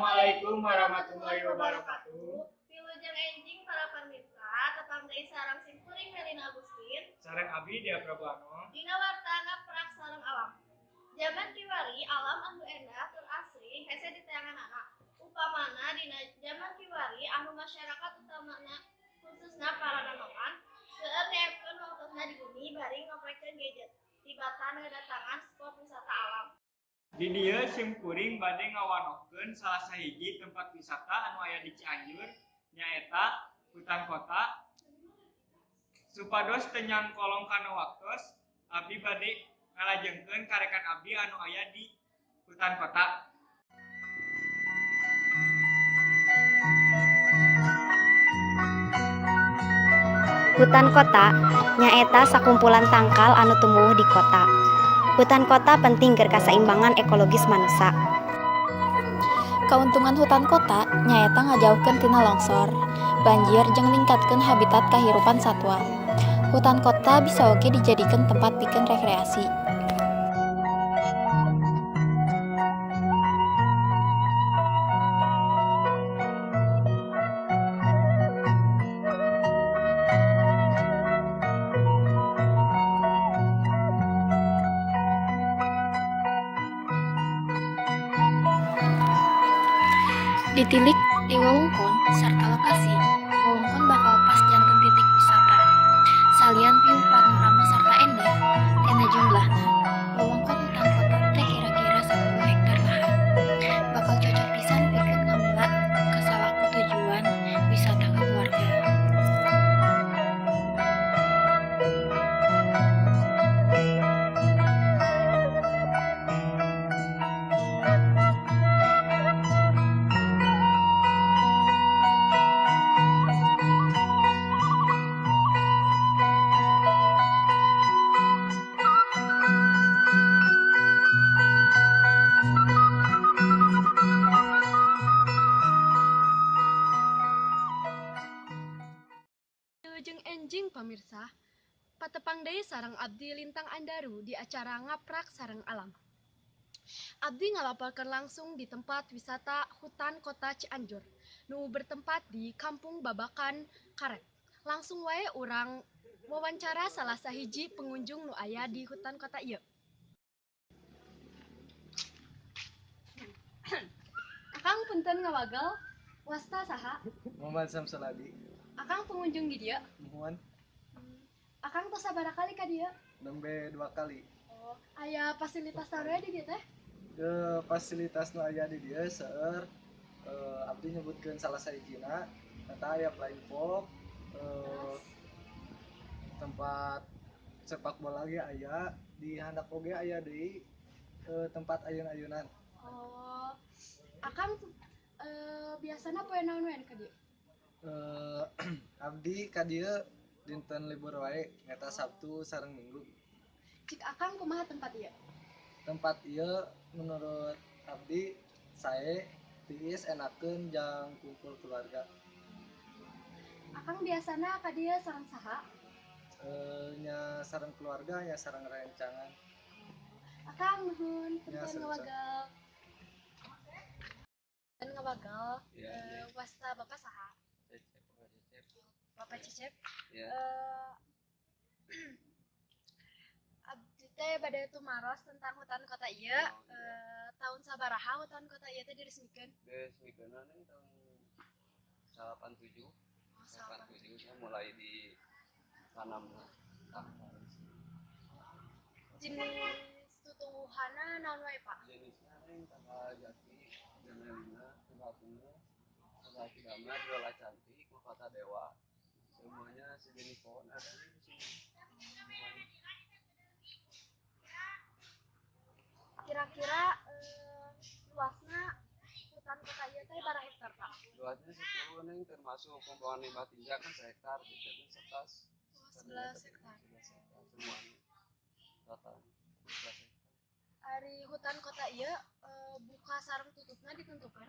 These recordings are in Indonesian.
Assalamualaikum warahmatullahi wabarakatuh. Wilujeng enjing para pemirsa, tetang deui sareng simkuring Melina Agustin. Sareng Abi Dia Prabowo. Dina warta ngaprak sareng alam. Zaman kiwari alam anu endah tur asri hese diteanganana. Upamana dina zaman kiwari anu masyarakat utamana khususna para nanoman seueur neepkeun waktuna di bumi bari ngoprekkeun gadget. Tibatan ngadatangan spot wisata alam. Di dieu simkuring bade ngawanohkeun salah sahiji tempat wisata anu aya di Cianjur nyaeta hutan kota. Supados teu nyangkolong kana waktos, abdi bade ngalajengkeun karekan abdi anu aya di hutan kota. Hutan kota nyaeta sakumpulan tangkal anu tumbuh di kota. Hutan kota penting keur kasaimbangan ekologis manusia. Kauntungan hutan kota nyaeta ngajauhkeun tina longsor, banjir jeung ningkatkeun habitat kahirupan satwa. Hutan kota bisa oge dijadikeun tempat pikeun rekreasi. Ditilik di wewengkon sarta lokasi, wewengkon bakal pas janten titik wisata. Salian view panorama sarta endah, tina jumlahna, wewengkon hutan kota teh kira-kira 10 hektar lahan. Bakal cocok pisan pikeun ngamula ka salaku tujuan wisata kaluarga. Wilujeng enjing pamirsa, patepang deui sareng abdi Lintang Andaru di acara Ngaprak Sareng Alam. Abdi ngalaporkeun langsung di tempat wisata Hutan Kota Cianjur nu bertempat di Kampung Babakan Karet. Langsung wae urang wawancara salah sahiji pengunjung nu aya di hutan kota ieu. Akang punten ngawagel, wasta saha? Muhammad Samsuladi. Akang pengunjung di dieu. Muhammad Akang tos sabaraha kali ka dieu? nembe 2 kali. Oh, aya fasilitas tara di dieu teh? Ke fasilitas nu aya di dieu seueur abdi nyebutkeun salah sahijina eta aya flying fox, tempat sepak bola ge aya, di handap oge aya deui tempat ayun-ayunan. Oh, Akang biasana poe naon wae ka dieu? Abdi ka dieu dinten libur wae eta Sabtu sareng Minggu. Cik Akang kumaha tempat ieu? Tempat ieu menurut abdi sae tiis enakeun jang kumpul keluarga. Akang biasana ka dieu sareng saha? Nya sareng keluarga, nya sareng rencangan. Akang nuhun, Ya, punten ngawagel. Dan ngawagel, wasta Bapak saha? Bapak Cecep. Ya. Abdi teh bade tumaros tentang hutan kota ieu. Tahun sabaraha hutan kota ieu teh diresmikeun? Diresmikeunna nih tahun 87. Oh, 87. Ya mulai di tanam Jenis tutuwuhanna naon wae, Pak? jenisnya nih tangga jati, jemelina, tangga bunga, tangga kidamar, viola cantik, mahkota dewa. Semuanya sejenis pohon ada di sini. Kira-kira luasna hutan kota ieu teh berapa hektar, Pak? Luasnya 10 nih termasuk pembuangan limbah tinja kan sehektar, jadi 11. 11 hektar. Semuanya total 11 hektar. Ari hutan kota ieu buka sareng tutupna ditentukan.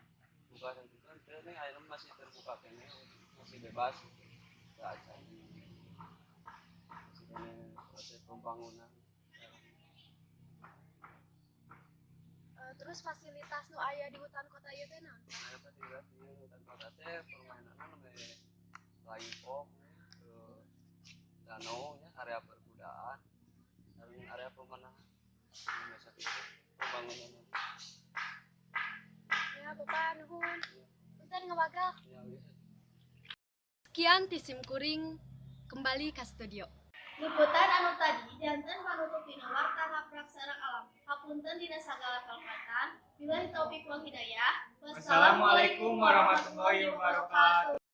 Buka dan tutup ini air masih terbuka kayaknya, masih bebas. Enggak ada. Masih proses pembangunan. Terus Terus fasilitas nu aya di hutan kota ieu teh naon? Nah, fasilitas di hutan kota teh permainanna nu lain pop, danau nya, area perkudaan, dan area pemanahan. Biasa itu pembangunan. Ya, Bapak nuhun. Punten ngawagal. Ya, bisa. Sekian ti simkuring kembali ke studio. Liputan anu tadi janten manutup dina warta ngaprak sareng alam. Hapunten dina sagala kalpatan. Billahi taufik wal hidayah. Wassalamualaikum warahmatullahi wabarakatuh.